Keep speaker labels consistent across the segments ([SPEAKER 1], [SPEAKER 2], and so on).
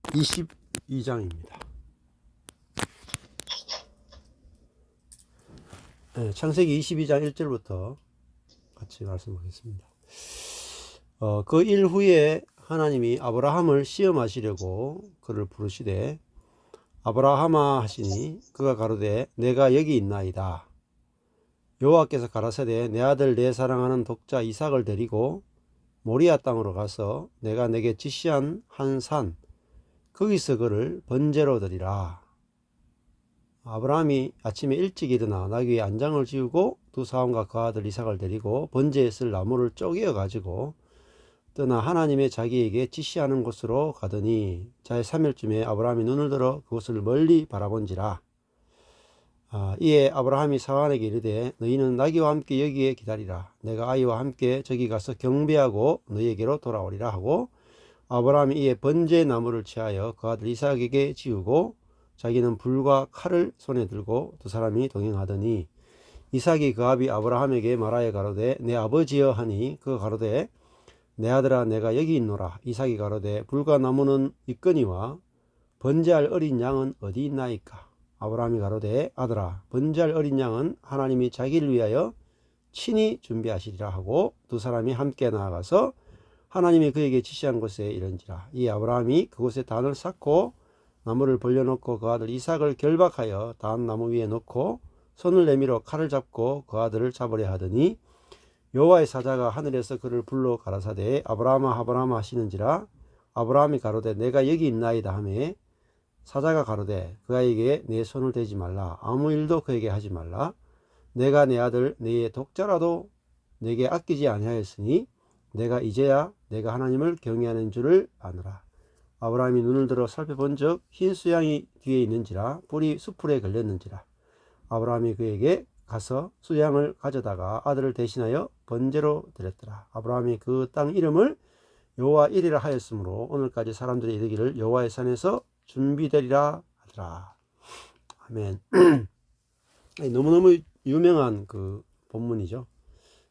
[SPEAKER 1] 22장입니다. 창세기 22장 1절부터 같이 말씀하겠습니다. 그 일 후에 하나님이 아브라함을 시험하시려고 그를 부르시되 아브라함아 하시니 그가 가로되 내가 여기 있나이다. 여호와께서 가라사대 내 아들 내 사랑하는 독자 이삭을 데리고 모리아 땅으로 가서 내가 내게 지시한 한 산 거기서 그를 번제로 드리라. 아브라함이 아침에 일찍 일어나 나귀의 안장을 지우고 두 사람과 그 아들 이삭을 데리고 번제에 쓸 나무를 쪼개어 가지고 떠나 하나님의 자기에게 지시하는 곳으로 가더니 자의 3일쯤에 아브라함이 눈을 들어 그곳을 멀리 바라본지라. 이에 아브라함이 사환에게 이르되 너희는 나귀와 함께 여기에 기다리라. 내가 아이와 함께 저기 가서 경배하고 너희에게로 돌아오리라 하고 아브라함이 이에 번제 나무를 취하여 그 아들 이삭에게 지우고 자기는 불과 칼을 손에 들고 두 사람이 동행하더니 이삭이 그 아비 아브라함에게 말하여 가로되 내 아버지여 하니 그가 가로되 내 아들아 내가 여기 있노라. 이삭이 가로되 불과 나무는 있거니와 번제할 어린 양은 어디 있나이까. 아브라함이 가로되 아들아 번제할 어린 양은 하나님이 자기를 위하여 친히 준비하시리라 하고 두 사람이 함께 나아가서 하나님이 그에게 지시한 곳에 이른지라. 이 아브라함이 그곳에 단을 쌓고 나무를 벌려놓고 그 아들 이삭을 결박하여 단 나무 위에 놓고 손을 내밀어 칼을 잡고 그 아들을 잡으려 하더니 여호와의 사자가 하늘에서 그를 불러 가라사대 아브라함아 아브라함아 하시는지라. 아브라함이 가로되 내가 여기 있나이다 하매 사자가 가로되 그에게 내 손을 대지 말라. 아무 일도 그에게 하지 말라. 내가 내 아들 내의 독자라도 내게 아끼지 아니하였으니 내가 이제야 내가 하나님을 경외하는 줄을 아노라. 아브라함이 눈을 들어 살펴본즉 흰 수양이 뒤에 있는지라 뿔이 수풀에 걸렸는지라. 아브라함이 그에게 가서 수양을 가져다가 아들을 대신하여 번제로 드렸더라. 아브라함이 그 땅 이름을 여호와 이리라 하였으므로 오늘까지 사람들이 이르기를 여호와의 산에서 준비되리라 하더라. 아멘. 너무너무 유명한 그 본문이죠.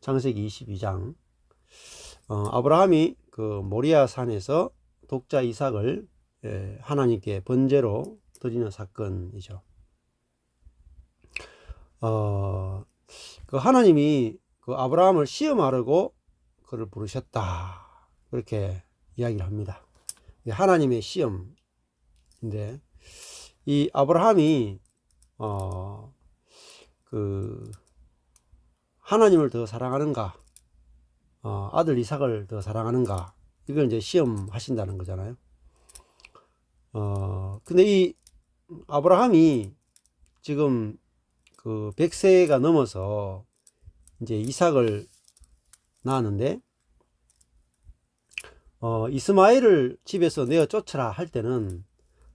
[SPEAKER 1] 창세기 22장. 아브라함이 그 모리아 산에서 독자 이삭을 하나님께 번제로 드리는 사건이죠. 그 하나님이 그 아브라함을 시험하려고 그를 부르셨다. 그렇게 이야기를 합니다. 하나님의 시험인데 이 아브라함이 그 하나님을 더 사랑하는가, 아들 이삭을 더 사랑하는가, 이걸 이제 시험하신다는 거잖아요. 근데 이 아브라함이 지금 그 100세가 넘어서 이제 이삭을 낳았는데, 이스마엘을 집에서 내어 쫓으라 할 때는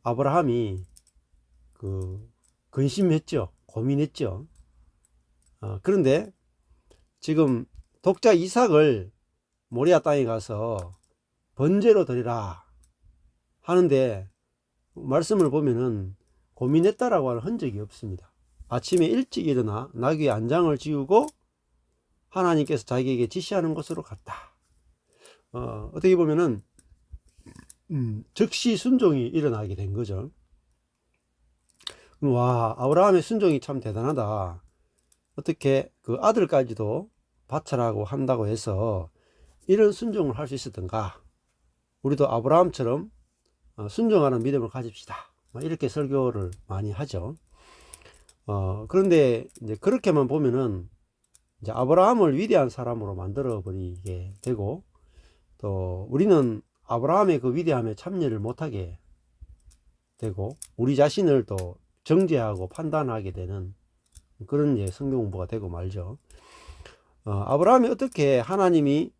[SPEAKER 1] 아브라함이 그 근심했죠. 고민했죠. 그런데 지금 독자 이삭을 모리아 땅에 가서 번제로 드리라 하는데 말씀을 보면은 고민했다라고 하는 흔적이 없습니다. 아침에 일찍 일어나 나귀의 안장을 지우고 하나님께서 자기에게 지시하는 곳으로 갔다. 어떻게 보면은 즉시 순종이 일어나게 된 거죠. 와, 아브라함의 순종이 참 대단하다. 어떻게 그 아들까지도 바쳐라고 한다고 해서 이런 순종을 할 수 있었던가. 우리도 아브라함처럼 순종하는 믿음을 가집시다. 이렇게 설교를 많이 하죠. 그런데 이제 그렇게만 보면은 이제 아브라함을 위대한 사람으로 만들어 버리게 되고, 또 우리는 아브라함의 그 위대함에 참여를 못하게 되고 우리 자신을 또 정죄하고 판단하게 되는 그런 성경 공부가 되고 말죠. 아브라함이 어떻게 하나님이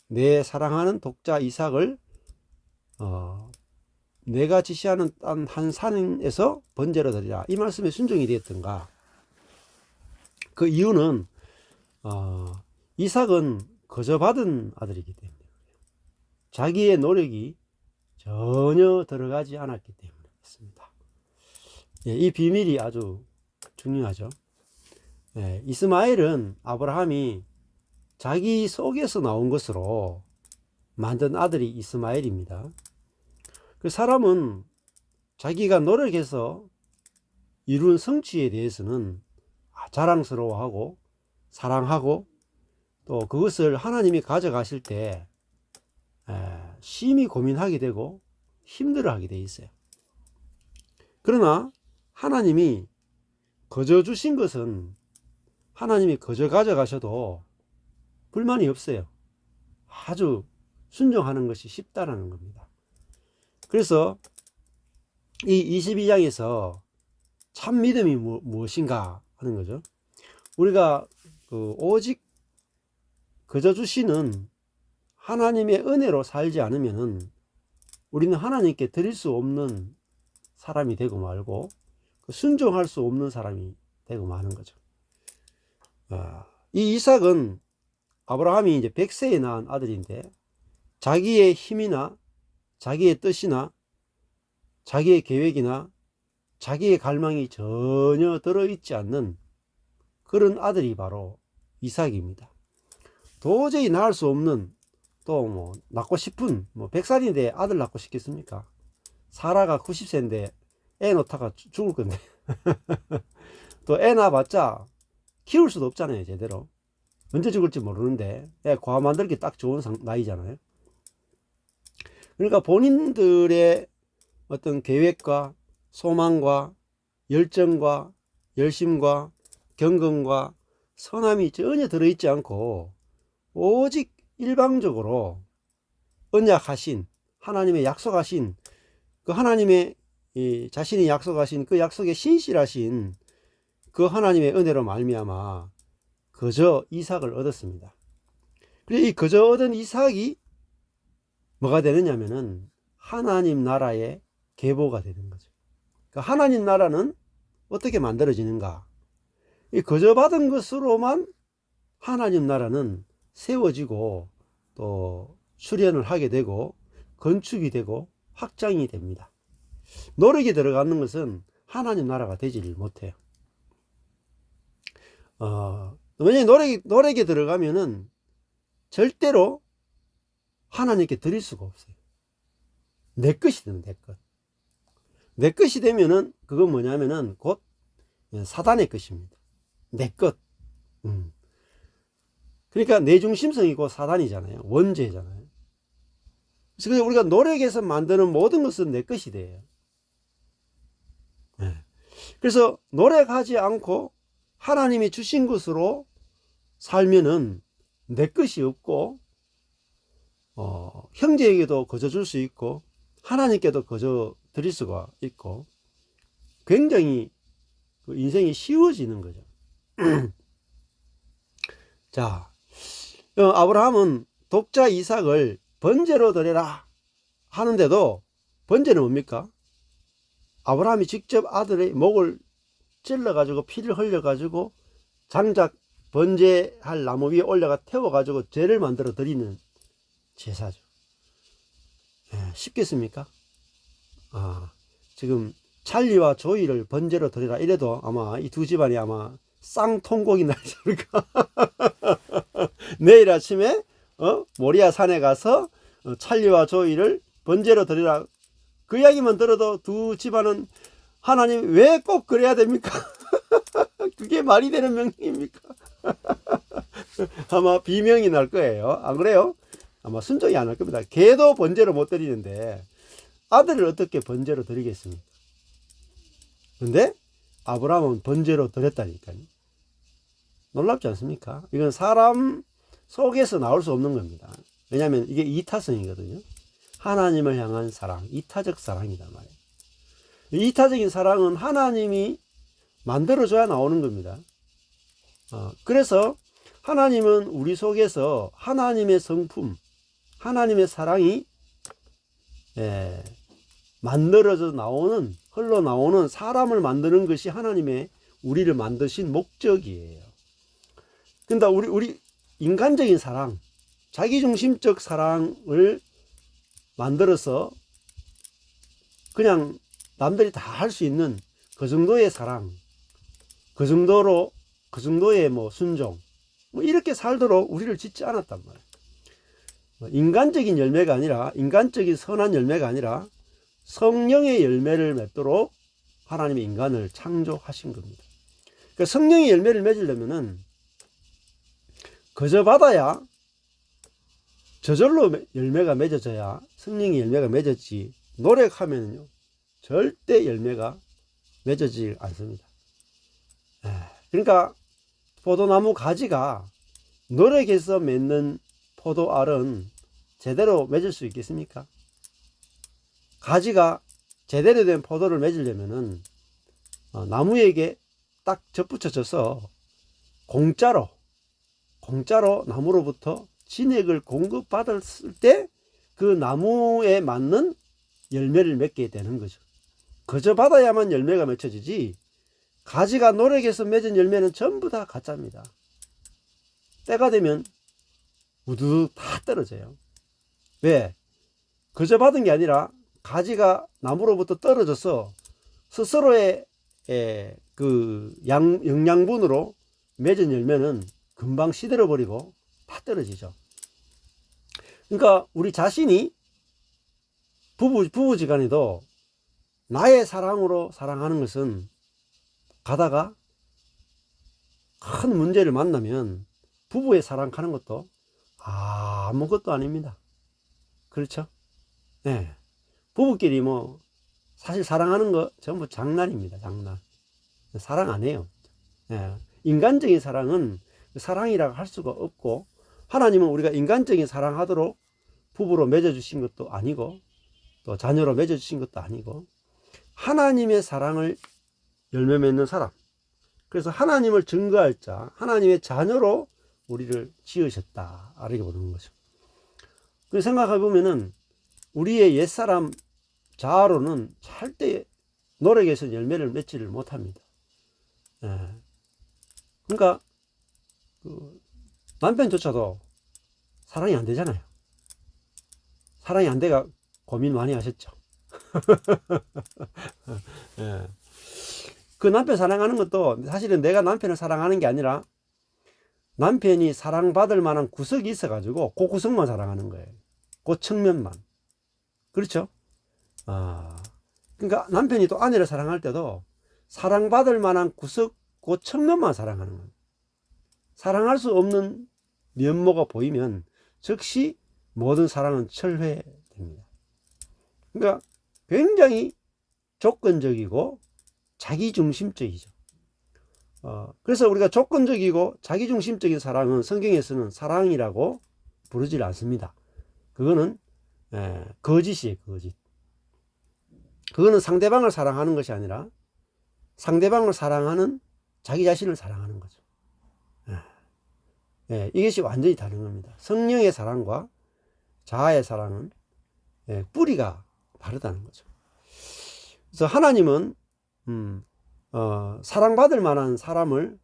[SPEAKER 1] 내 사랑하는 독자 이삭을 내가 지시하는 딴 한 산에서 번제로 드리라, 이 말씀에 순종이 되었던가. 그 이유는 이삭은 거저 받은 아들이기 때문에 그래요. 자기의 노력이 전혀 들어가지 않았기 때문에 그렇습니다. 이 비밀이 아주 중요하죠. 이스마엘은 아브라함이 자기 속에서 나온 것으로 만든 아들이 이스마엘입니다. 그 사람은 자기가 노력해서 이룬 성취에 대해서는 자랑스러워하고 사랑하고 또 그것을 하나님이 가져가실 때 심히 고민하게 되고 힘들어하게 돼 있어요. 그러나 하나님이 거저 주신 것은 하나님이 거저 가져가셔도 불만이 없어요. 아주 순종하는 것이 쉽다라는 겁니다. 그래서 이 22장에서 참 믿음이 무엇인가 하는 거죠. 우리가 오직 거저 주시는 하나님의 은혜로 살지 않으면은 우리는 하나님께 드릴 수 없는 사람이 되고 말고 순종할 수 없는 사람이 되고 마는 거죠. 이 이삭은 아브라함이 이제 100세에 낳은 아들인데 자기의 힘이나 자기의 뜻이나 자기의 계획이나 자기의 갈망이 전혀 들어있지 않는 그런 아들이 바로 이삭입니다. 도저히 낳을 수 없는, 또 뭐 낳고 싶은, 100살인데 아들 낳고 싶겠습니까? 사라가 90세인데 애 놓다가 죽을 건데 또 애 낳아봤자 키울 수도 없잖아요. 제대로 언제 죽을지 모르는데 애 과아 만들기 딱 좋은 나이잖아요. 그러니까 본인들의 어떤 계획과 소망과 열정과 열심과 경건과 선함이 전혀 들어있지 않고 오직 일방적으로 언약하신 하나님의 약속하신 그 하나님의 자신이 약속하신 그 약속에 신실하신 그 하나님의 은혜로 말미암아 그저 이삭을 얻었습니다. 그래서 이 그저 얻은 이삭이 뭐가 되느냐면은 하나님 나라의 계보가 되는 거죠. 그러니까 하나님 나라는 어떻게 만들어지는가? 이 거저 받은 것으로만 하나님 나라는 세워지고 또 수련을 하게 되고 건축이 되고 확장이 됩니다. 노력이 들어가는 것은 하나님 나라가 되지를 못해요. 왜냐하면 노력이 들어가면은 절대로 하나님께 드릴 수가 없어요. 내 것이 되는 내 것. 내 것이 되면은 그건 뭐냐면은 곧 사단의 것입니다. 내 것. 그러니까 내 중심성이고 사단이잖아요. 원죄잖아요. 그래서 우리가 노력해서 만드는 모든 것은 내 것이 돼요. 그래서 노력하지 않고 하나님이 주신 것으로 살면은 내 것이 없고 형제에게도 거저 줄 수 있고 하나님께도 거저 드릴 수가 있고 굉장히 인생이 쉬워지는 거죠. 자, 아브라함은 독자 이삭을 번제로 드려라 하는데도 번제는 뭡니까? 아브라함이 직접 아들의 목을 찔러 가지고 피를 흘려 가지고 장작 번제할 나무 위에 올려가 태워 가지고 제를 만들어 드리는 제사죠. 쉽겠습니까? 지금 찰리와 조이를 번제로 드리라 이래도 아마 이 두 집안이 아마 쌍통곡이 나지 않을까. 내일 아침에 모리아 산에 가서 찰리와 조이를 번제로 드리라 그 이야기만 들어도 두 집안은 하나님 왜 꼭 그래야 됩니까? 그게 말이 되는 명령입니까? 아마 비명이 날 거예요. 안 그래요? 아마 순종이 안 할 겁니다. 개도 번제로 못 드리는데 아들을 어떻게 번제로 드리겠습니까? 근데 아브라함은 번제로 드렸다니까요. 놀랍지 않습니까? 이건 사람 속에서 나올 수 없는 겁니다. 왜냐하면 이게 이타성이거든요. 하나님을 향한 사랑, 이타적 사랑이다 말이에요. 이타적인 사랑은 하나님이 만들어줘야 나오는 겁니다. 그래서 하나님은 우리 속에서 하나님의 성품, 하나님의 사랑이 만들어져 나오는, 흘러나오는 사람을 만드는 것이 하나님의 우리를 만드신 목적이에요. 그러니까 우리 인간적인 사랑, 자기중심적 사랑을 만들어서 그냥 남들이 다 할 수 있는 그 정도의 사랑, 그 정도의 순종, 이렇게 살도록 우리를 짓지 않았단 말이에요. 인간적인 열매가 아니라, 인간적인 선한 열매가 아니라 성령의 열매를 맺도록 하나님이 인간을 창조하신 겁니다. 그러니까 성령의 열매를 맺으려면은 그저 받아야 저절로 열매가 맺어져야 성령의 열매가 맺어지지, 노력하면요 절대 열매가 맺어지지 않습니다. 그러니까 포도나무 가지가 노력해서 맺는 포도알은 제대로 맺을 수 있겠습니까? 가지가 제대로 된 포도를 맺으려면은 나무에게 딱 접붙여져서 공짜로 나무로부터 진액을 공급받았을 때 그 나무에 맞는 열매를 맺게 되는 거죠. 그저 받아야만 열매가 맺혀지지, 가지가 노력해서 맺은 열매는 전부 다 가짜입니다. 때가 되면 우두둑 다 떨어져요. 왜? 그저 받은 게 아니라 가지가 나무로부터 떨어져서 스스로의 그 영양분으로 맺은 열매는 금방 시들어버리고 다 떨어지죠. 그러니까 우리 자신이 부부지간에도 나의 사랑으로 사랑하는 것은 가다가 큰 문제를 만나면 부부의 사랑하는 것도 아무것도 아닙니다. 그렇죠? 네. 부부끼리 뭐 사실 사랑하는 거 전부 장난입니다. 장난. 사랑 안 해요. 네. 인간적인 사랑은 사랑이라고 할 수가 없고, 하나님은 우리가 인간적인 사랑하도록 부부로 맺어주신 것도 아니고 또 자녀로 맺어주신 것도 아니고, 하나님의 사랑을 열매 맺는 사람, 그래서 하나님을 증거할 자, 하나님의 자녀로 우리를 지으셨다, 이렇게 보는 거죠. 그 생각해 보면은 우리의 옛사람 자아로는 절대 노력해서 열매를 맺지를 못합니다. 그러니까 그 남편조차도 사랑이 안 되잖아요. 사랑이 안 돼가 고민 많이 하셨죠. 그 남편 사랑하는 것도 사실은 내가 남편을 사랑하는 게 아니라 남편이 사랑받을 만한 구석이 있어 가지고 그 구석만 사랑하는 거예요. 그 측면만. 그렇죠? 그러니까 남편이 또 아내를 사랑할 때도 사랑받을 만한 구석, 그 측면만 사랑하는 거예요. 사랑할 수 없는 면모가 보이면 즉시 모든 사랑은 철회됩니다. 그러니까 굉장히 조건적이고 자기중심적이죠. 그래서 우리가 조건적이고 자기중심적인 사랑은 성경에서는 사랑이라고 부르질 않습니다. 그거는 거짓이에요, 거짓. 그거는 상대방을 사랑하는 것이 아니라 상대방을 사랑하는 자기 자신을 사랑하는 거죠. 이것이 완전히 다른 겁니다. 성령의 사랑과 자아의 사랑은 뿌리가 다르다는 거죠. 그래서 하나님은 사랑받을 만한 사람을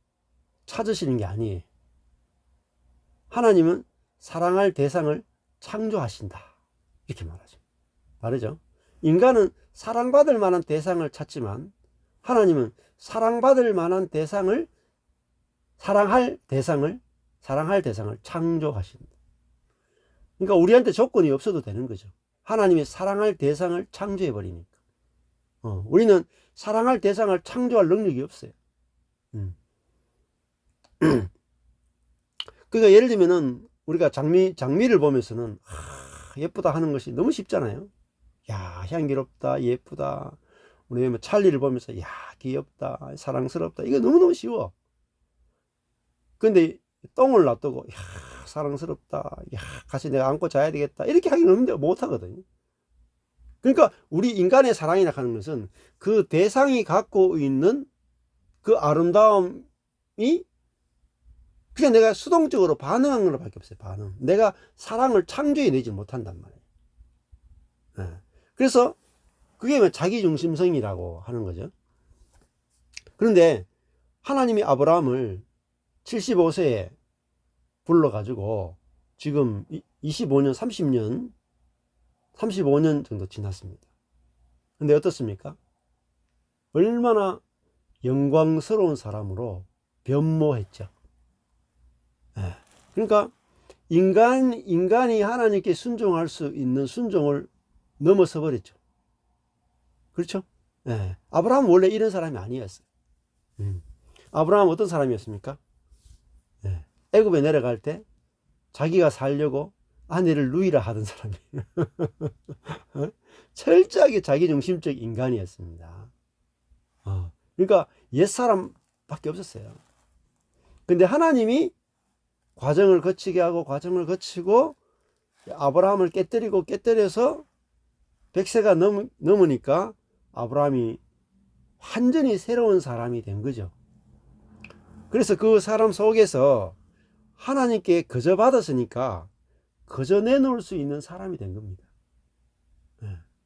[SPEAKER 1] 찾으시는 게 아니에요. 하나님은 사랑할 대상을 창조하신다, 이렇게 말하죠. 다르죠? 인간은 사랑받을 만한 대상을 찾지만 하나님은 사랑받을 만한 대상을, 사랑할 대상을 창조하신다. 그러니까 우리한테 조건이 없어도 되는 거죠. 하나님이 사랑할 대상을 창조해 버리니까. 우리는 사랑할 대상을 창조할 능력이 없어요. 그러니까 예를 들면은 우리가 장미를 보면서는 예쁘다 하는 것이 너무 쉽잖아요. 야, 향기롭다, 예쁘다. 우리 뭐 찰리를 보면서 야, 귀엽다, 사랑스럽다, 이거 너무너무 쉬워. 근데 똥을 놔두고 야, 사랑스럽다, 야, 같이 내가 안고 자야 되겠다, 이렇게 하기는 없는데 못하거든요. 그러니까 우리 인간의 사랑이라 하는 것은 그 대상이 갖고 있는 그 아름다움이 그냥 내가 수동적으로 반응하는 것밖에 없어요. 반응. 내가 사랑을 창조해내지 못한단 말이에요. 그래서 그게 자기중심성이라고 하는 거죠. 그런데 하나님이 아브라함을 75세에 불러가지고 지금 25년, 35년 정도 지났습니다. 근데 어떻습니까? 얼마나 영광스러운 사람으로 변모했죠. 그러니까 인간이 하나님께 순종할 수 있는 순종을 넘어서 버렸죠. 그렇죠? 예. 아브라함은 원래 이런 사람이 아니었어요. 아브라함은 어떤 사람이었습니까? 예. 애굽에 내려갈 때 자기가 살려고 아내를 누이라 하던 사람이에요. 어? 철저하게 자기중심적 인간이었습니다. 그러니까 옛사람밖에 없었어요. 근데 하나님이 과정을 거치게 하고 과정을 거치고 아브라함을 깨뜨려서 100세가 넘으니까 아브라함이 완전히 새로운 사람이 된 거죠. 그래서 그 사람 속에서 하나님께 거저 받았으니까 거저 내놓을 수 있는 사람이 된 겁니다.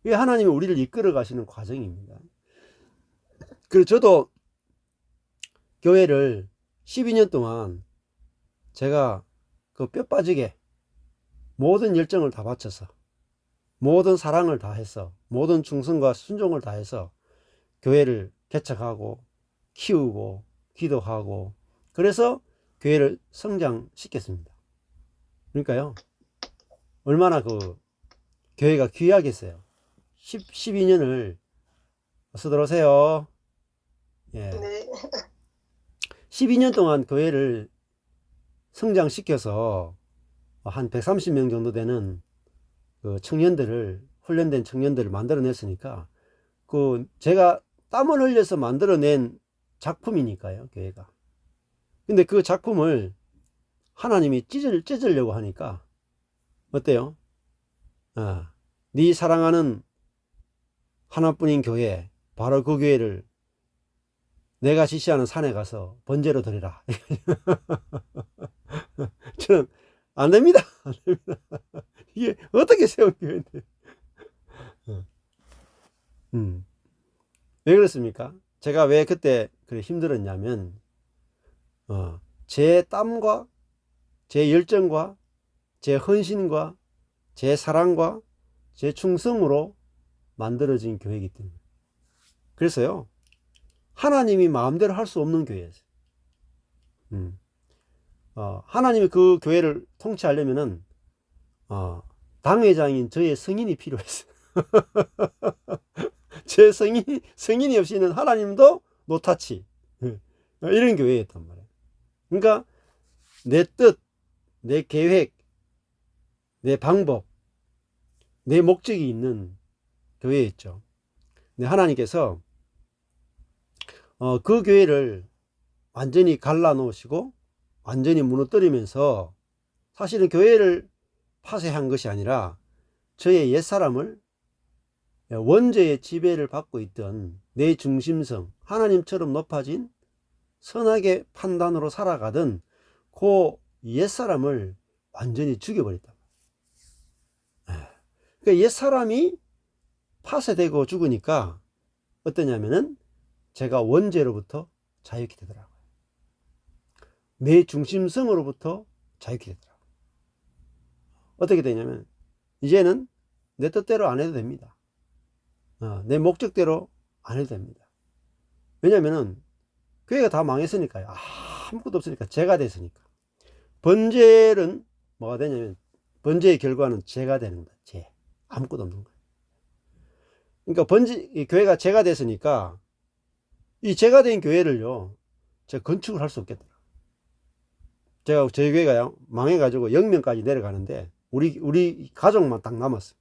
[SPEAKER 1] 이게 하나님이 우리를 이끌어 가시는 과정입니다. 그래서 저도 교회를 12년 동안 제가 그 뼈 빠지게 모든 열정을 다 바쳐서 모든 사랑을 다해서 모든 충성과 순종을 다해서 교회를 개척하고 키우고 기도하고 그래서 교회를 성장시켰습니다. 그러니까요 얼마나 그 교회가 귀하겠어요. 12년을 어서 들어오세요. 예.
[SPEAKER 2] 네.
[SPEAKER 1] 12년 동안 교회를 성장시켜서 한 130명 정도 되는 그 청년들을 훈련된 청년들을 만들어냈으니까 그 제가 땀을 흘려서 만들어낸 작품이니까요 교회가. 근데 그 작품을 하나님이 찢으려고 하니까 어때요? 네 사랑하는 하나뿐인 교회 바로 그 교회를 내가 지시하는 산에 가서 번제로 드리라. 저는 안 됩니다. 안 됩니다. 이게 어떻게 세운 교회인데? 왜 그렇습니까? 제가 왜 그때 그래 힘들었냐면 제 땀과 제 열정과 제 헌신과 제 사랑과 제 충성으로 만들어진 교회이기 때문에. 그래서요 하나님이 마음대로 할 수 없는 교회였어요. 하나님이 그 교회를 통치하려면은 당회장인 저의 승인이 필요했어요. 제 승인이 없이는 하나님도 노타치. 이런 교회였단 말이에요. 그러니까 내 뜻, 내 계획, 내 방법, 내 목적이 있는 교회였죠. 근데 하나님께서 그 교회를 완전히 갈라놓으시고 완전히 무너뜨리면서 사실은 교회를 파쇄한 것이 아니라 저의 옛사람을 원죄의 지배를 받고 있던 내 중심성, 하나님처럼 높아진 선하게 판단으로 살아가던 그 옛사람을 완전히 죽여버렸다. 그러니까 옛사람이 파쇄되고 죽으니까 어떠냐면은 제가 원죄로부터 자유케 되더라고요. 내 중심성으로부터 자유케 되더라고요. 어떻게 되냐면 이제는 내 뜻대로 안 해도 됩니다. 내 목적대로 안 해도 됩니다. 왜냐면은 교회가 다 망했으니까요. 아무것도 없으니까 죄가 됐으니까. 번제는 뭐가 되냐면 번제의 결과는 죄가 되는 거야. 죄. 아무것도 없는 거예요. 그러니까 교회가 죄가 됐으니까 이 죄가 된 교회를요 제가 건축을 할 수 없겠더라. 제가 저희 교회가 망해가지고 영명까지 내려가는데 우리 가족만 딱 남았어요.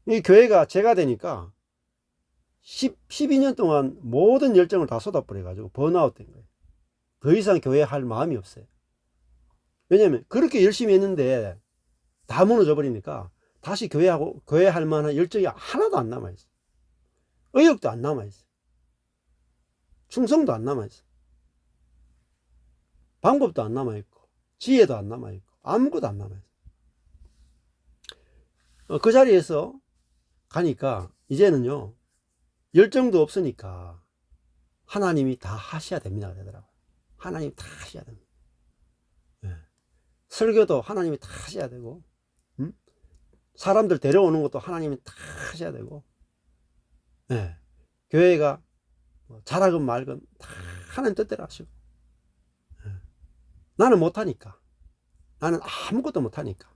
[SPEAKER 1] 이 교회가 죄가 되니까 12년 동안 모든 열정을 다 쏟아버려가지고 번아웃 된 거예요. 더 이상 교회 할 마음이 없어요. 왜냐면 그렇게 열심히 했는데 다 무너져 버리니까 다시 교회 할 만한 열정이 하나도 안 남아있어요. 의욕도 안 남아있어요. 충성도 안 남아있어요. 방법도 안 남아있고 지혜도 안 남아있고 아무것도 안 남아있어요. 그 자리에서 가니까 이제는요 열정도 없으니까 하나님이 다 하셔야 됩니다 그러더라고요. 하나님 다 하셔야 됩니다. 설교도 하나님이 다 하셔야 되고 사람들 데려오는 것도 하나님이 다 하셔야 되고 교회가 잘하건 말건 다 하나님 뜻대로 하시고 나는 못하니까 나는 아무것도 못하니까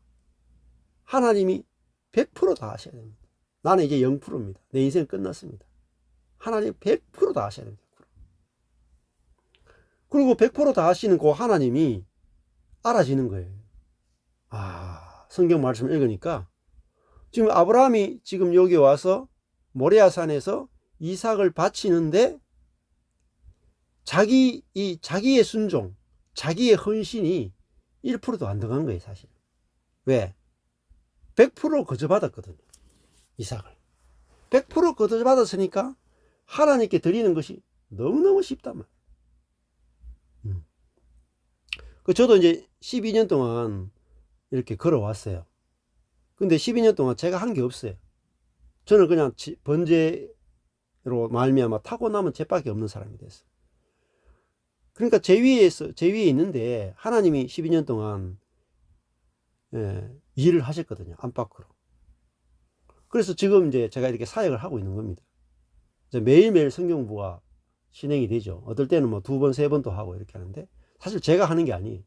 [SPEAKER 1] 하나님이 100% 다 하셔야 됩니다. 나는 이제 0%입니다. 내 인생 끝났습니다. 하나님 100% 다 하셔야 됩니다. 100%. 그리고 100%다 하시는 그 하나님이 알아지는 거예요. 성경 말씀을 읽으니까 지금 아브라함이 지금 여기 와서 모레아산에서 이삭을 바치는데 자기의 순종, 자기의 헌신이 1%도 안 들어간 거예요, 사실. 왜? 100% 거저받았거든요, 이삭을. 100% 거저받았으니까 하나님께 드리는 것이 너무너무 쉽단 말이에요. 저도 이제 12년 동안 이렇게 걸어왔어요. 근데 12년 동안 제가 한 게 없어요. 저는 그냥 번제로 말미암아 타고남은 죄밖에 없는 사람이 됐어요. 그러니까 제 위에 있는데 하나님이 12년 동안 일을 하셨거든요, 안팎으로. 그래서 지금 이제 제가 이렇게 사역을 하고 있는 겁니다. 이제 매일매일 성경부가 진행이 되죠. 어떨 때는 뭐 2번, 3번도 하고 이렇게 하는데, 사실 제가 하는 게 아니에요.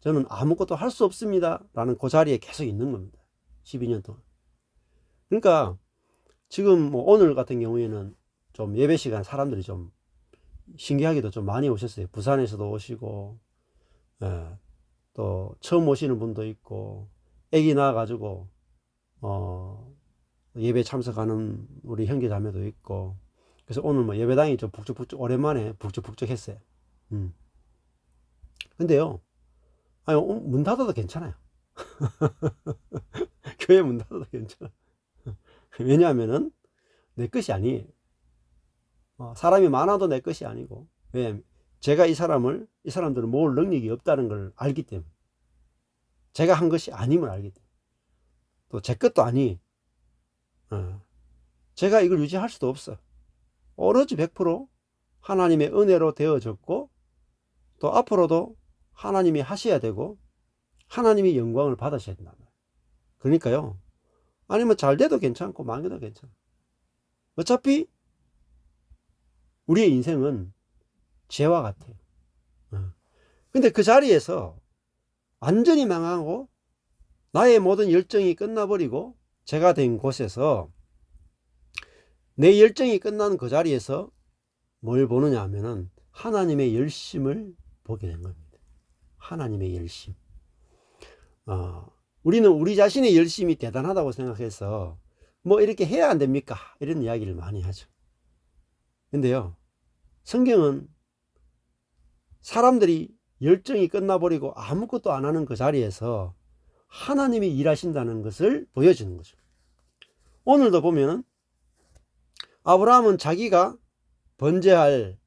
[SPEAKER 1] 저는 아무것도 할 수 없습니다 라는 그 자리에 계속 있는 겁니다, 12년 동안. 그러니까 지금 뭐 오늘 같은 경우에는 좀 예배 시간 사람들이 좀 신기하게도 좀 많이 오셨어요. 부산에서도 오시고, 또 처음 오시는 분도 있고, 애기 낳아가지고 예배 참석하는 우리 형제 자매도 있고. 그래서 오늘 뭐 예배당이 좀 북적북적, 오랜만에 북적북적 했어요. 근데요, 문 닫아도 괜찮아요. 교회 문 닫아도 괜찮아. 왜냐하면은 내 것이 아니에요. 사람이 많아도 내 것이 아니고, 왜? 제가 이 사람들을 모을 능력이 없다는 걸 알기 때문에, 제가 한 것이 아님을 알기 때문에, 또 제 것도 아니. 제가 이걸 유지할 수도 없어. 오로지 100% 하나님의 은혜로 되어졌고, 또 앞으로도 하나님이 하셔야 되고, 하나님이 영광을 받으셔야 된다. 그러니까요, 아니면 잘 돼도 괜찮고 망해도 괜찮아. 어차피 우리의 인생은 죄와 같아요. 근데 그 자리에서 완전히 망하고 나의 모든 열정이 끝나버리고 제가 된 곳에서, 내 열정이 끝난 그 자리에서 뭘 보느냐 하면은 하나님의 열심을 보게 된 겁니다. 하나님의 열심. 우리는 우리 자신의 열심이 대단하다고 생각해서 뭐 이렇게 해야 안 됩니까? 이런 이야기를 많이 하죠. 근데요, 성경은 사람들이 열정이 끝나버리고 아무것도 안 하는 그 자리에서 하나님이 일하신다는 것을 보여주는 거죠. 오늘도 보면은 아브라함은 자기가 번제할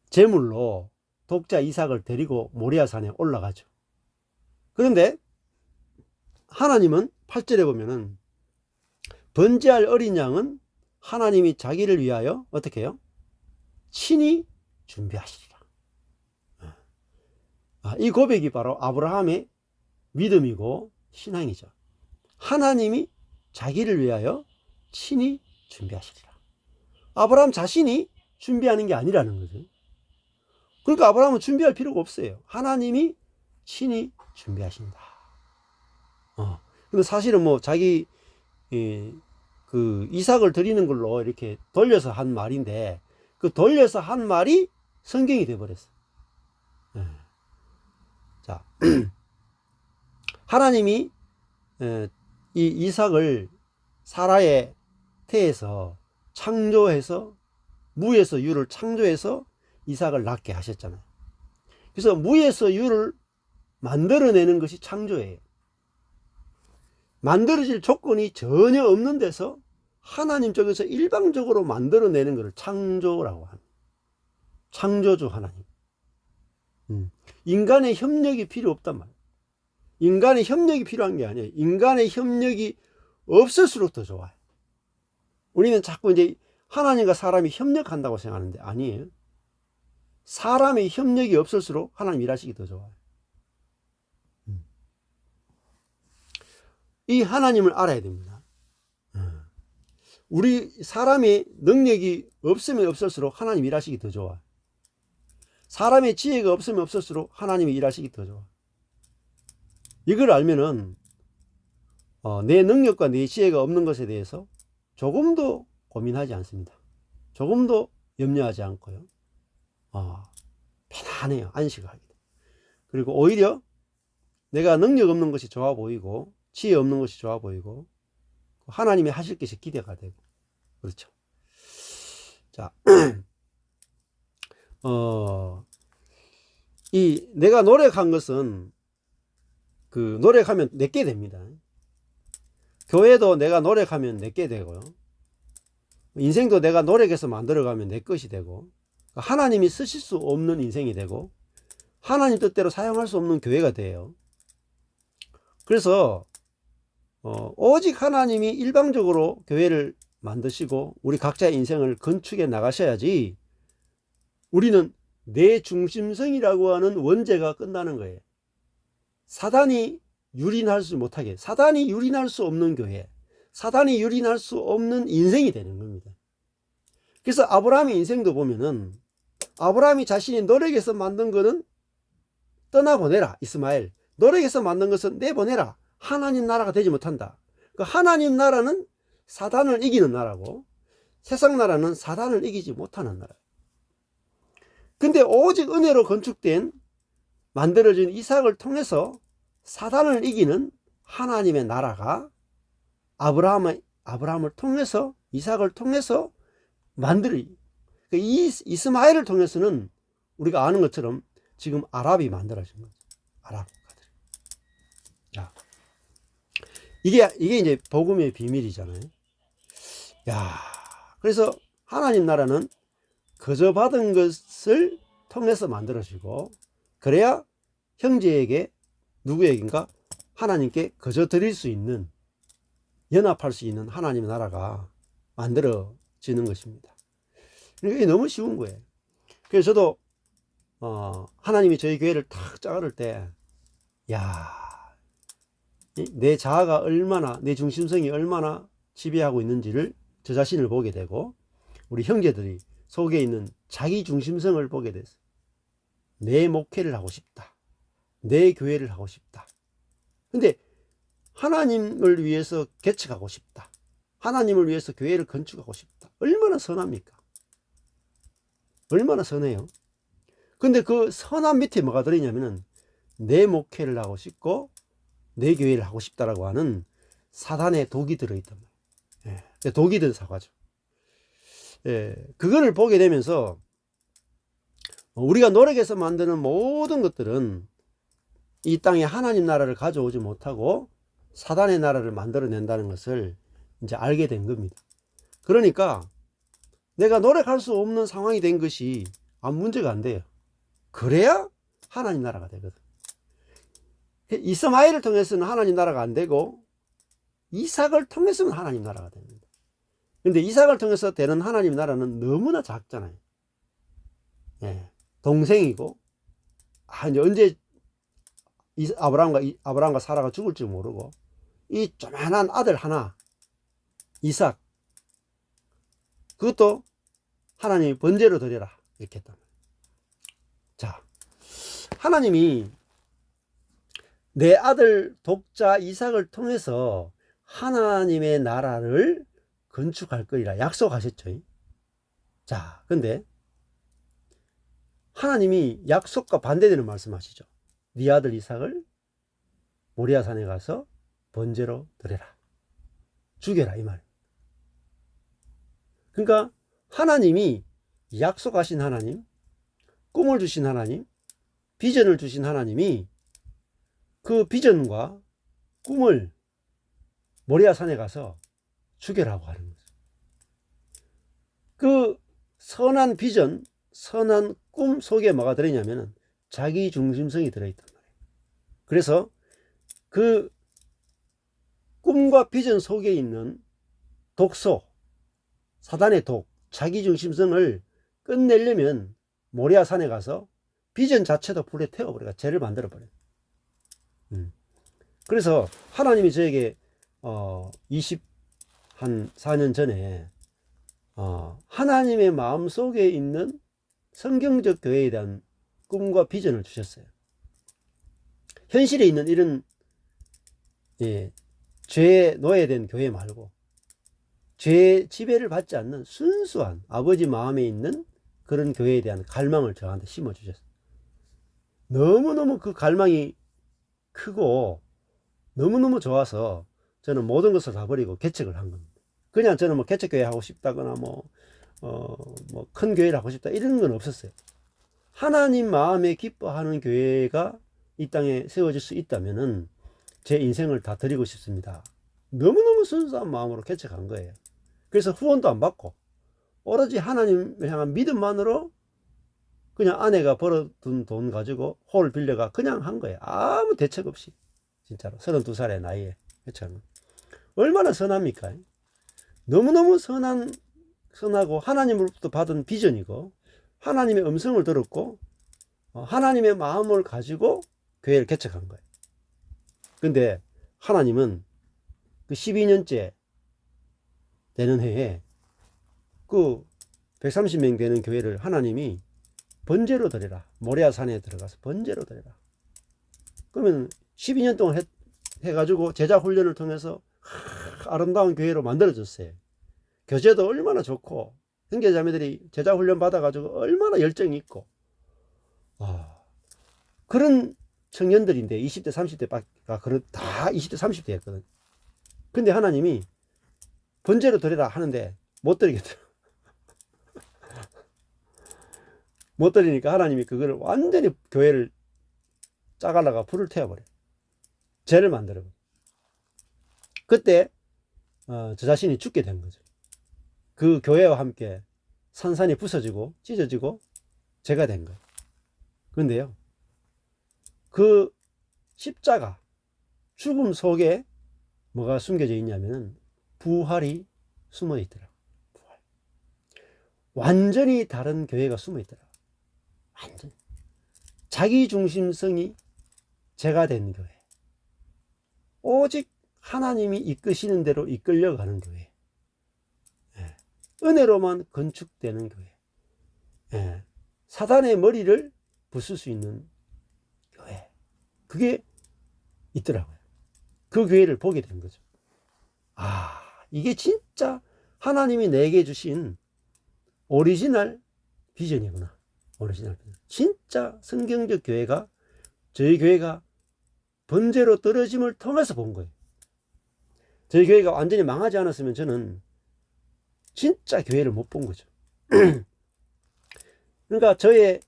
[SPEAKER 1] 제물로 독자 이삭을 데리고 모리아산에 올라가죠. 그런데 하나님은 8절에 보면은 번제할 어린 양은 하나님이 자기를 위하여 어떻게 해요? 친히 준비하시리라. 이 고백이 바로 아브라함의 믿음이고 신앙이죠. 하나님이 자기를 위하여 친히 준비하시리라. 아브라함 자신이 준비하는 게 아니라는 거죠. 그러니까 아브라함은 준비할 필요가 없어요. 하나님이 친히 준비하신다. 근데 사실은 뭐 자기 그 이삭을 드리는 걸로 이렇게 돌려서 한 말인데, 그 돌려서 한 말이 성경이 되어버렸어. 자, 하나님이 이 이삭을 사라의 태에서 창조해서, 무에서 유를 창조해서 이삭을 낳게 하셨잖아요. 그래서 무에서 유를 만들어내는 것이 창조예요. 만들어질 조건이 전혀 없는 데서 하나님 쪽에서 일방적으로 만들어내는 것을 창조라고 합니다. 창조주 하나님. 인간의 협력이 필요 없단 말이에요. 인간의 협력이 필요한 게 아니에요. 인간의 협력이 없을수록 더 좋아요. 우리는 자꾸 이제 하나님과 사람이 협력한다고 생각하는데 아니에요. 사람의 협력이 없을수록 하나님 일하시기 더 좋아요. 이 하나님을 알아야 됩니다. 우리 사람의 능력이 없으면 없을수록 하나님 일하시기 더 좋아요. 사람의 지혜가 없으면 없을수록 하나님이 일하시기 더 좋아요. 이걸 알면은 내 능력과 내 지혜가 없는 것에 대해서 조금도 고민하지 않습니다. 조금도 염려하지 않고요. 편안해요. 안식하게. 그리고 오히려 내가 능력 없는 것이 좋아 보이고 지혜 없는 것이 좋아 보이고 하나님이 하실 것이 기대가 되고 그렇죠. 자, 이 내가 노력한 것은 그 노력하면 내게 됩니다. 교회도 내가 노력하면 내게 되고요. 인생도 내가 노력해서 만들어가면 내 것이 되고 하나님이 쓰실 수 없는 인생이 되고 하나님 뜻대로 사용할 수 없는 교회가 돼요. 그래서 오직 하나님이 일방적으로 교회를 만드시고 우리 각자의 인생을 건축해 나가셔야지 우리는 내 중심성이라고 하는 원죄가 끝나는 거예요. 사단이 유린할 수 못하게, 사단이 유린할 수 없는 교회, 사단이 유린할 수 없는 인생이 되는 겁니다. 그래서 아브라함의 인생도 보면은 아브라함이 자신이 노력해서 만든 거는 떠나보내라. 이스마엘 노력해서 만든 것은 내보내라. 하나님 나라가 되지 못한다. 그 하나님 나라는 사단을 이기는 나라고 세상 나라는 사단을 이기지 못하는 나라. 근데 오직 은혜로 건축된 만들어진 이삭을 통해서 사단을 이기는 하나님의 나라가 아브라함을 통해서 이삭을 통해서 이스마엘을 통해서는 우리가 아는 것처럼 지금 아랍이 만들어진 거죠. 아랍. 자, 이게 이제 복음의 비밀이잖아요. 야, 그래서 하나님 나라는 거저 받은 것을 통해서 만들어지고 그래야 형제에게 누구에게인가 하나님께 거저 드릴 수 있는 연합할 수 있는 하나님의 나라가 만들어지는 것입니다. 그러니까 이게 너무 쉬운 거예요. 그래서 저도 하나님이 저희 교회를 탁 짜을 때 내 자아가 얼마나 내 중심성이 얼마나 지배하고 있는지를 저 자신을 보게 되고 우리 형제들이 속에 있는 자기 중심성을 보게 됐어요. 내 목회를 하고 싶다. 내 교회를 하고 싶다. 근데 하나님을 위해서 개척하고 싶다. 하나님을 위해서 교회를 건축하고 싶다. 얼마나 선합니까? 얼마나 선해요. 근데 그 선함 밑에 뭐가 들어있냐면은 내 목회를 하고 싶고 내 교회를 하고 싶다라고 하는 사단의 독이 들어있단 말이에요. 독이 든 사과죠. 그거를 보게 되면서 우리가 노력해서 만드는 모든 것들은 이 땅에 하나님 나라를 가져오지 못하고 사단의 나라를 만들어낸다는 것을 이제 알게 된 겁니다. 그러니까 내가 노력할 수 없는 상황이 된 것이 아무 문제가 안 돼요. 그래야 하나님 나라가 되거든. 이스마엘을 통해서는 하나님 나라가 안 되고 이삭을 통해서는 하나님 나라가 됩니다. 근데 이삭을 통해서 되는 하나님 나라는 너무나 작잖아요. 동생이고 이제 언제 아브라함과 사라가 죽을지 모르고 이 조만한 아들 하나 이삭 그것도 하나님이 번제로 드려라 이렇게 했단 말이에요. 자, 하나님이 내 아들 독자 이삭을 통해서 하나님의 나라를 건축할 거리라 약속하셨죠. 자, 근데 하나님이 약속과 반대되는 말씀하시죠. 네 아들 이삭을 모리아산에 가서 번제로 드려라. 죽여라 이 말이에요. 그러니까 하나님이 약속하신 하나님, 꿈을 주신 하나님, 비전을 주신 하나님이 그 비전과 꿈을 모리아산에 가서 죽여라고 하는 거죠. 그 선한 비전, 선한 꿈 속에 뭐가 들어있냐면 자기 중심성이 들어있단 말이에요. 그래서 그 꿈과 비전 속에 있는 독소, 사단의 독, 자기 중심성을 끝내려면 모리아산에 가서 비전 자체도 불에 태워버려가 죄를 만들어버려요. 그래서 하나님이 저에게 24년 전에 하나님의 마음속에 있는 성경적 교회에 대한 꿈과 비전을 주셨어요. 현실에 있는 이런 죄에 노예된 교회 말고 죄의 지배를 받지 않는 순수한 아버지 마음에 있는 그런 교회에 대한 갈망을 저한테 심어주셨어요. 너무너무 그 갈망이 크고 너무너무 좋아서 저는 모든 것을 다 버리고 개척을 한 겁니다. 그냥 저는 뭐 개척교회 하고 싶다거나 큰 교회를 하고 싶다 이런 건 없었어요. 하나님 마음에 기뻐하는 교회가 이 땅에 세워질 수 있다면은 제 인생을 다 드리고 싶습니다. 너무너무 순수한 마음으로 개척한 거예요. 그래서 후원도 안 받고 오로지 하나님을 향한 믿음만으로 그냥 아내가 벌어둔 돈 가지고 홀 빌려가 그냥 한 거예요. 아무 대책 없이. 진짜로 32살의 나이에 개척한 거. 얼마나 선합니까? 너무너무 선하고 하나님으로부터 받은 비전이고 하나님의 음성을 들었고 하나님의 마음을 가지고 교회를 개척한 거예요. 근데 하나님은 그 12년째 되는 해에 그 130명 되는 교회를 하나님이 번제로 드려라. 모리아 산에 들어가서 번제로 드려라. 그러면 12년 동안 해가지고 제자 훈련을 통해서 아름다운 교회로 만들어졌어요. 교제도 얼마나 좋고 형제자매들이 제자 훈련 받아가지고 얼마나 열정이 있고 그런 청년들인데 20대 30대가 다 20대 30대였거든. 근데 하나님이 번제로 드리라 하는데 못 드리겠더라. 못 드리니까 하나님이 그거를 완전히 교회를 짜갈라가 불을 태워버려. 죄를 만들어버려. 그때 저 자신이 죽게 된 거죠. 그 교회와 함께 산산이 부서지고 찢어지고 죄가 된 거예요. 그런데요, 그 십자가 죽음 속에 뭐가 숨겨져 있냐면은 부활이 숨어 있더라. 부활. 완전히 다른 교회가 숨어 있더라. 완전 자기 중심성이 죄가 된 교회. 오직 하나님이 이끄시는 대로 이끌려가는 교회. 은혜로만 건축되는 교회. 사단의 머리를 부술 수 있는 교회. 그게 있더라고요. 그 교회를 보게 된 거죠. 이게 진짜 하나님이 내게 주신 오리지널 비전이구나. 오리지널 비전. 진짜 성경적 교회가 저희 교회가 번제로 떨어짐을 통해서 본 거예요. 저희 교회가 완전히 망하지 않았으면 저는 진짜 교회를 못 본 거죠. 그러니까 저의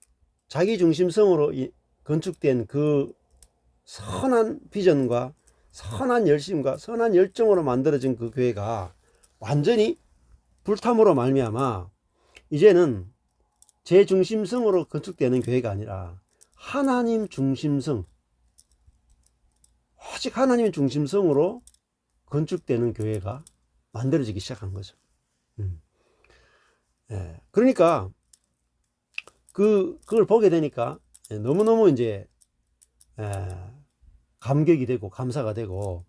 [SPEAKER 1] 자기중심성으로 건축된 그 선한 비전과 선한 열심과 선한 열정으로 만들어진 그 교회가 완전히 불탐으로 말미암아 이제는 제 중심성으로 건축되는 교회가 아니라 하나님 중심성, 오직 하나님 중심성으로 건축되는 교회가 만들어지기 시작한 거죠. 그러니까 그걸 보게 되니까 너무너무 이제 감격이 되고 감사가 되고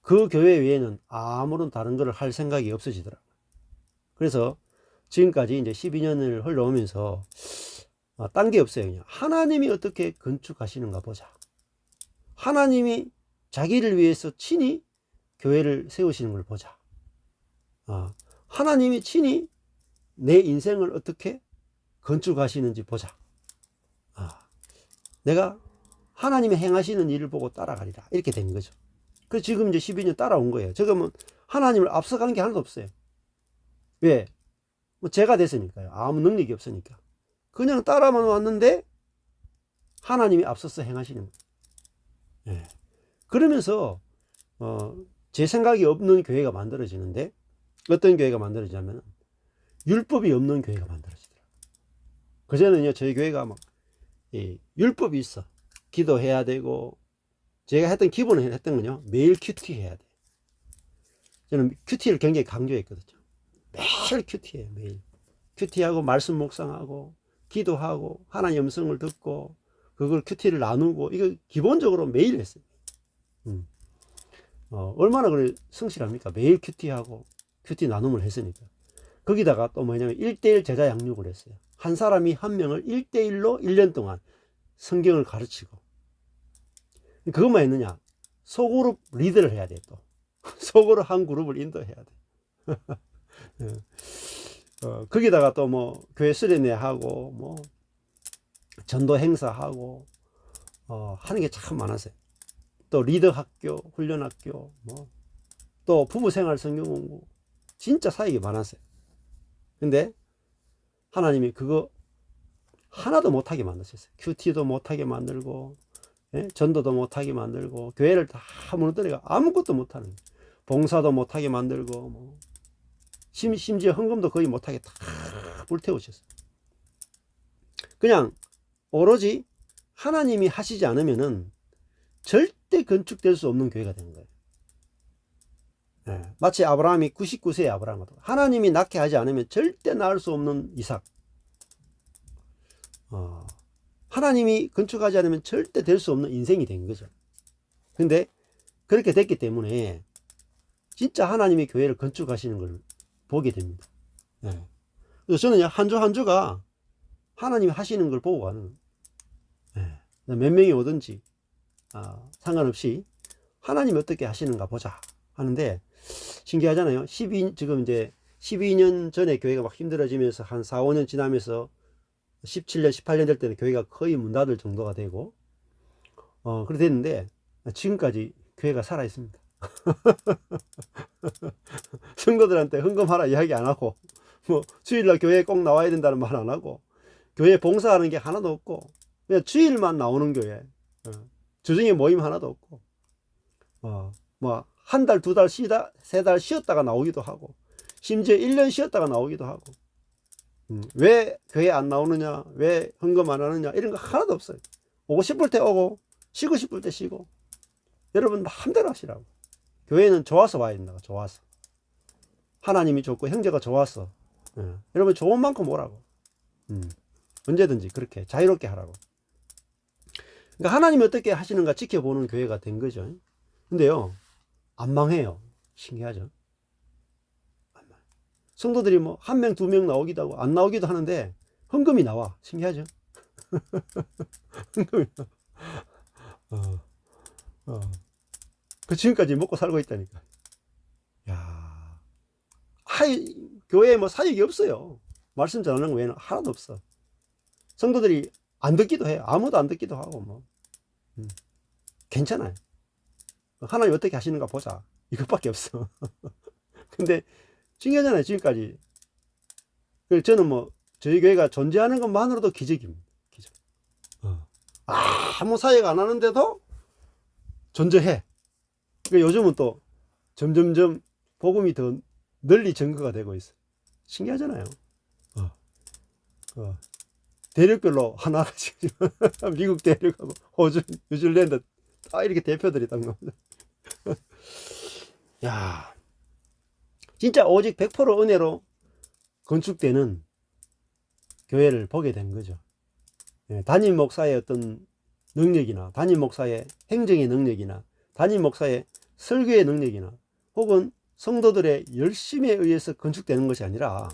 [SPEAKER 1] 그 교회 외에는 아무런 다른 것을 할 생각이 없어지더라고요. 그래서 지금까지 이제 12년을 흘러오면서 딴 게 없어요. 그냥 하나님이 어떻게 건축하시는가 보자. 하나님이 자기를 위해서 친히 교회를 세우시는 걸 보자. 하나님이 친히 내 인생을 어떻게 건축하시는지 보자. 내가 하나님의 행하시는 일을 보고 따라가리라. 이렇게 된 거죠. 그래서 지금 이제 12년 따라온 거예요. 지금은 하나님을 앞서가는 게 하나도 없어요. 왜? 뭐 제가 됐으니까요. 아무 능력이 없으니까. 그냥 따라만 왔는데 하나님이 앞서서 행하시는 거예요. 그러면서 제 생각이 없는 교회가 만들어지는데 어떤 교회가 만들어지냐면 율법이 없는 교회가 만들어지더라고요. 그전에는요 저희 교회가 막 율법이 있어. 기도해야 되고 제가 했던 기본을 했던 건요 매일 큐티 해야 돼. 저는 큐티를 굉장히 강조했거든요. 매일 큐티해요. 매일 큐티하고 말씀 묵상하고 기도하고 하나님 음성을 듣고 그걸 큐티를 나누고 이거 기본적으로 매일 했어요. 얼마나 그래 성실합니까? 매일 큐티하고 큐티 나눔을 했으니까. 거기다가 또 뭐냐면 1대1 제자 양육을 했어요. 한 사람이 한 명을 1대1로 1년 동안 성경을 가르치고. 그것만 했느냐? 소그룹 리더를 해야 돼 또. 속으로 한 그룹을 인도해야 돼. 거기다가 또 뭐 교회 수련회하고 뭐 전도 행사하고 하는 게 참 많았어요. 또 리더 학교, 훈련 학교, 뭐 또 부부 생활 성경 공부, 진짜 사역이 많았어요. 근데 하나님이 그거 하나도 못하게 만드셨어요. 큐티도 못하게 만들고, 예? 전도도 못하게 만들고, 교회를 다 무너뜨리고 아무것도 못하는 거예요. 봉사도 못하게 만들고, 뭐 심지어 헌금도 거의 못하게 다 불태우셨어요. 그냥 오로지 하나님이 하시지 않으면은 절대 건축될 수 없는 교회가 되는 거예요. 예, 마치 아브라함이 99세의 아브라함과 하나님이 낳게 하지 않으면 절대 낳을 수 없는 이삭. 하나님이 건축하지 않으면 절대 될 수 없는 인생이 된 거죠. 근데 그렇게 됐기 때문에 진짜 하나님이 교회를 건축하시는 걸 보게 됩니다. 예. 그래서 저는 한 주 한 주가 하나님이 하시는 걸 보고 가는 거예요. 예. 몇 명이 오든지 상관없이 하나님이 어떻게 하시는가 보자 하는데, 신기하잖아요. 지금 이제 12년 전에 교회가 막 힘들어지면서 한 4, 5년 지나면서 17년, 18년 될 때는 교회가 거의 문 닫을 정도가 되고, 그렇게 됐는데, 지금까지 교회가 살아 있습니다. 성도들한테 헌금하라 이야기 안 하고, 뭐, 주일날 교회에 꼭 나와야 된다는 말 안 하고, 교회 봉사하는 게 하나도 없고, 그냥 주일만 나오는 교회, 주중에 모임 하나도 없고, 뭐, 한 달, 두 달 쉬다, 세 달 쉬었다가 나오기도 하고, 심지어 1년 쉬었다가 나오기도 하고, 왜 교회 안 나오느냐, 왜 헌금 안 하느냐, 이런 거 하나도 없어요. 오고 싶을 때 오고, 쉬고 싶을 때 쉬고, 여러분 마음대로 하시라고. 교회는 좋아서 와야 된다, 좋아서. 하나님이 좋고, 형제가 좋아서. 여러분 좋은 만큼 오라고. 언제든지 그렇게 자유롭게 하라고. 그러니까 하나님이 어떻게 하시는가 지켜보는 교회가 된 거죠. 근데요, 안 망해요. 신기하죠. 성도들이 뭐 한 명, 두 명 나오기도 하고 안 나오기도 하는데 헌금이 나와. 신기하죠. 헌금이 그 지금까지 먹고 살고 있다니까. 야, 교회에 뭐 사역이 없어요. 말씀 전하는 거 외에는 하나도 없어. 성도들이 안 듣기도 해요. 아무도 안 듣기도 하고 뭐 괜찮아요. 하나님 어떻게 하시는가 보자, 이것밖에 없어. 근데 신기하잖아요. 지금까지. 저는 뭐 저희 교회가 존재하는 것만으로도 기적입니다. 기적. 아무 사역 안 하는데도 존재해. 그러니까 요즘은 또 점점점 복음이 더 널리 증거가 되고 있어. 신기하잖아요. 대륙별로 하나가 지금 미국 대륙하고 호주, 뉴질랜드 다 이렇게 대표들이 딱 나옵니다. 야, 진짜 오직 100% 은혜로 건축되는 교회를 보게 된 거죠. 담임 목사의 어떤 능력이나 담임 목사의 행정의 능력이나 담임 목사의 설교의 능력이나 혹은 성도들의 열심에 의해서 건축되는 것이 아니라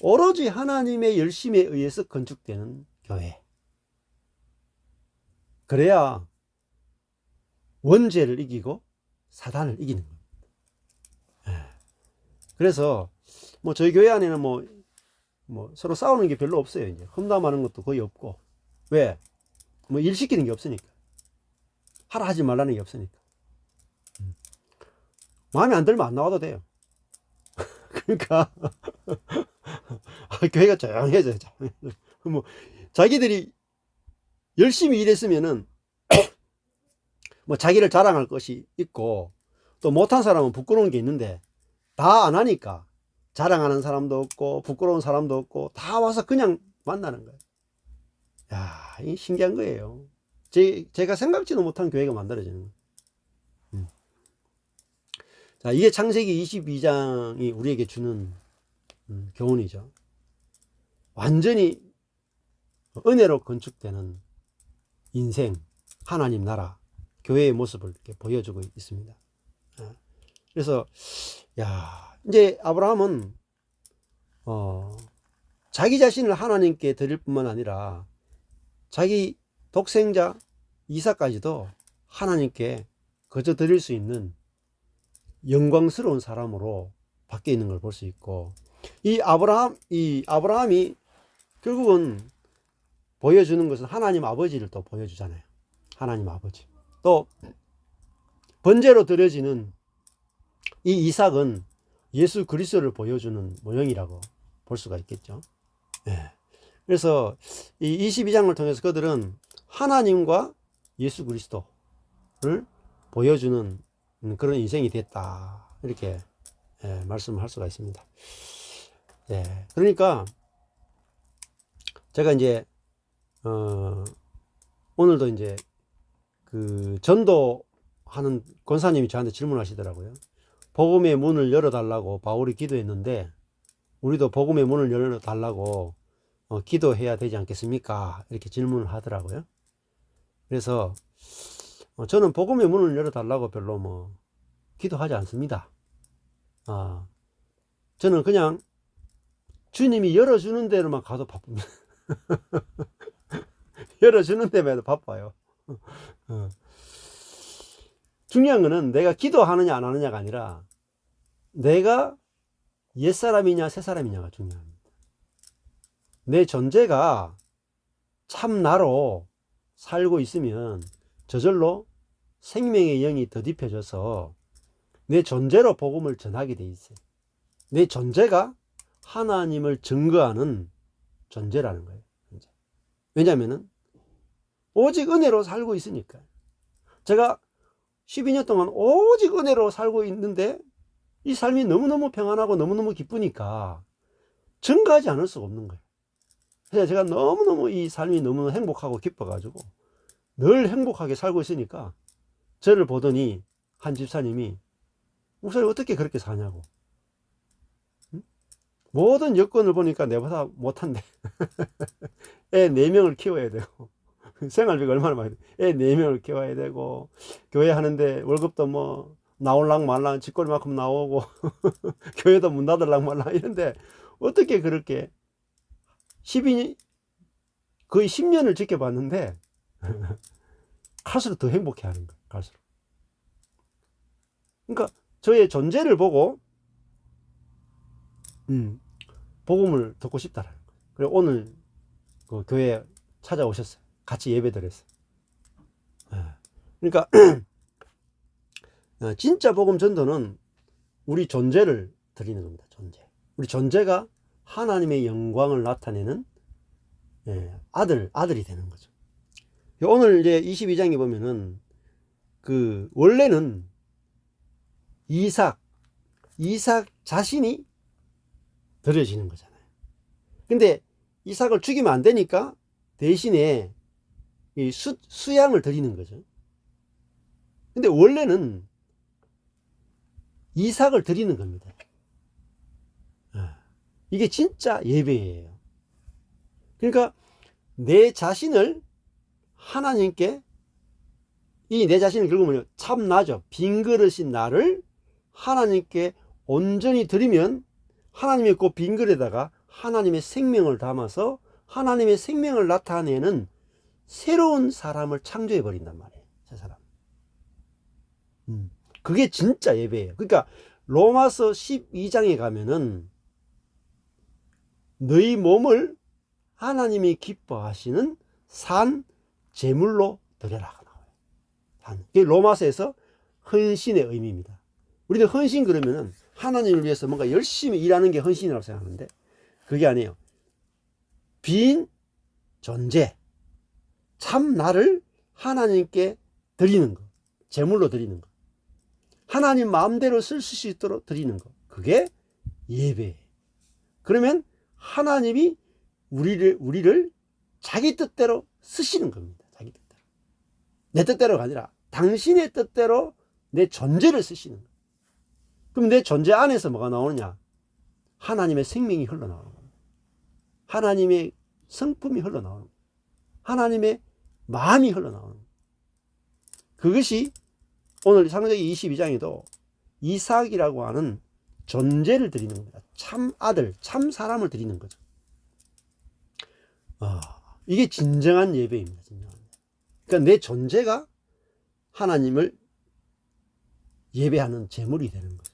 [SPEAKER 1] 오로지 하나님의 열심에 의해서 건축되는 교회. 그래야 원죄를 이기고 사단을 이기는 겁니다. 그래서 뭐 저희 교회 안에는 뭐 서로 싸우는 게 별로 없어요. 이제 험담하는 것도 거의 없고. 왜? 뭐 일 시키는 게 없으니까. 하라 하지 말라는 게 없으니까. 마음에 안 들면 안 나와도 돼요. 그러니까 교회가 조용해져요. 뭐 자기들이 열심히 일했으면은 뭐 자기를 자랑할 것이 있고, 또 못한 사람은 부끄러운 게 있는데 다 안 하니까 자랑하는 사람도 없고 부끄러운 사람도 없고 다 와서 그냥 만나는 거예요. 야, 이 신기한 거예요. 제가 생각지도 못한 교회가 만들어지는 거예요. 자, 이게 창세기 22장이 우리에게 주는 교훈이죠. 완전히 은혜로 건축되는 인생, 하나님 나라, 교회의 모습을 이렇게 보여주고 있습니다. 그래서 야, 이제 아브라함은 자기 자신을 하나님께 드릴 뿐만 아니라 자기 독생자 이삭까지도 하나님께 거저 드릴 수 있는 영광스러운 사람으로 바뀌어 있는 걸 볼 수 있고, 이 아브라함이 결국은 보여주는 것은 하나님 아버지를 또 보여주잖아요. 하나님 아버지. 또 번제로 드려지는 이 이삭은 예수 그리스도를 보여주는 모형이라고 볼 수가 있겠죠. 예. 그래서 이 22장을 통해서 그들은 하나님과 예수 그리스도를 보여주는 그런 인생이 됐다, 이렇게 말씀을 할 수가 있습니다. 그러니까 제가 이제 오늘도 이제 그 전도하는 권사님이 저한테 질문하시더라고요. 복음의 문을 열어달라고 바울이 기도했는데 우리도 복음의 문을 열어달라고 기도해야 되지 않겠습니까? 이렇게 질문을 하더라고요. 그래서 저는 복음의 문을 열어달라고 별로 뭐 기도하지 않습니다. 저는 그냥 주님이 열어주는 대로만 가도 바쁩니다. 열어주는 데만 바빠요. 중요한 거는 내가 기도하느냐 안 하느냐가 아니라 내가 옛사람이냐 새사람이냐가 중요합니다. 내 존재가 참 나로 살고 있으면 저절로 생명의 영이 더딥혀져서 내 존재로 복음을 전하게 돼 있어요. 내 존재가 하나님을 증거하는 존재라는 거예요. 왜냐하면 오직 은혜로 살고 있으니까. 제가 12년 동안 오직 은혜로 살고 있는데 이 삶이 너무너무 평안하고 너무너무 기쁘니까 증거하지 않을 수가 없는 거예요. 그래서 제가 너무너무 이 삶이 너무 행복하고 기뻐가지고 늘 행복하게 살고 있으니까 저를 보더니 한 집사님이 목사님 어떻게 그렇게 사냐고. 모든 여건을 보니까 내보다 못한데 애 4명을 키워야 되고 생활비가 얼마나 많이 돼. 애 4명을 키워야 되고 교회 하는데 월급도 뭐 나올랑 말랑 쥐꼬리만큼 나오고 교회도 문 닫을랑 말랑 이런데 어떻게 그렇게 12년 거의 10년을 지켜봤는데 갈수록 더 행복해 하는 거예요. 갈수록. 그러니까 저의 존재를 보고 복음을 듣고 싶다라는 거예요. 그리고 오늘 그 교회에 찾아오셨어요. 같이 예배드렸어요. 그러니까 진짜 복음 전도는 우리 존재를 드리는 겁니다. 존재. 우리 존재가 하나님의 영광을 나타내는 아들이 되는 거죠. 오늘 이제 22장에 보면은 그 원래는 이삭 자신이 드려지는 거잖아요. 근데 이삭을 죽이면 안 되니까 대신에 이 수양을 드리는 거죠. 근데 원래는 이삭을 드리는 겁니다. 이게 진짜 예배예요. 그러니까 내 자신을 하나님께, 이 내 자신을 결국은 참 나죠. 빈 그릇인 나를 하나님께 온전히 드리면 하나님의 그 빈 그릇에다가 하나님의 생명을 담아서 하나님의 생명을 나타내는 새로운 사람을 창조해 버린단 말이에요. 새 사람. 그게 진짜 예배예요. 그러니까 로마서 12장에 가면은 너희 몸을 하나님이 기뻐하시는 산 제물로 드려라 나와요. 그게 로마서에서 헌신의 의미입니다. 우리는 헌신 그러면은 하나님을 위해서 뭔가 열심히 일하는 게 헌신이라고 생각하는데 그게 아니에요. 빈 존재, 참 나를 하나님께 드리는 거, 제물로 드리는 거, 하나님 마음대로 쓸 수 있도록 드리는 거, 그게 예배예요. 그러면 하나님이 우리를 자기 뜻대로 쓰시는 겁니다. 자기 뜻대로. 내 뜻대로가 아니라 당신의 뜻대로 내 존재를 쓰시는 거예요. 그럼 내 존재 안에서 뭐가 나오느냐? 하나님의 생명이 흘러나오는 겁니다. 하나님의 성품이 흘러나오는 겁니다. 하나님의 마음이 흘러나오는 겁니다. 그것이 오늘 창세기 22장에도 이삭이라고 하는 존재를 드리는 겁니다. 참 아들, 참 사람을 드리는 거죠. 이게 진정한 예배입니다. 진정한. 그러니까 내 존재가 하나님을 예배하는 제물이 되는 거죠.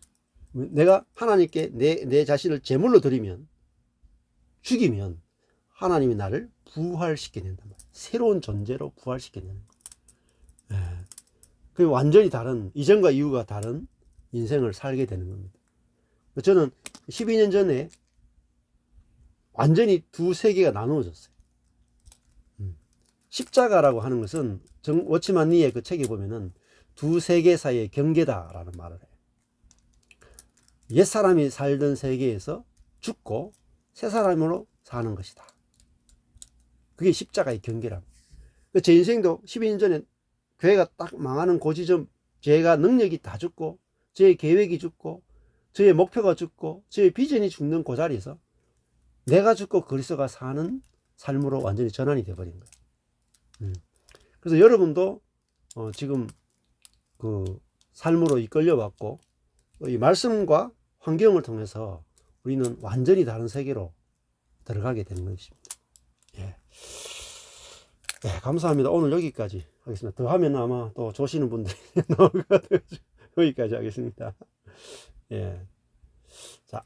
[SPEAKER 1] 내가 하나님께 내 자신을 제물로 드리면, 죽이면 하나님이 나를 부활시켜 낸단 말이에요. 새로운 존재로 부활시켜 내는 거예요. 예. 그 완전히 다른, 이전과 이후가 다른 인생을 살게 되는 겁니다. 저는 12년 전에 완전히 두 세계가 나누어졌어요. 십자가라고 하는 것은 워치만 니의 그 책에 보면은 두 세계 사이의 경계다라는 말을 해요. 옛사람이 살던 세계에서 죽고 새 사람으로 사는 것이다. 그게 십자가의 경계랍니다. 제 인생도 12년 전에 교회가 딱 망하는 그 지점, 제가 능력이 다 죽고 제 계획이 죽고 저의 목표가 죽고 저의 비전이 죽는 그 자리에서 내가 죽고 그리스도가 사는 삶으로 완전히 전환이 되어버린 거예요. 그래서 여러분도 지금 그 삶으로 이끌려 왔고, 이 말씀과 환경을 통해서 우리는 완전히 다른 세계로 들어가게 되는 것입니다. 예. 네, 감사합니다. 오늘 여기까지 하겠습니다. 더 하면 아마 또 조시는 분들이 나올 것 같아요. 여기까지 하겠습니다. 예. 자.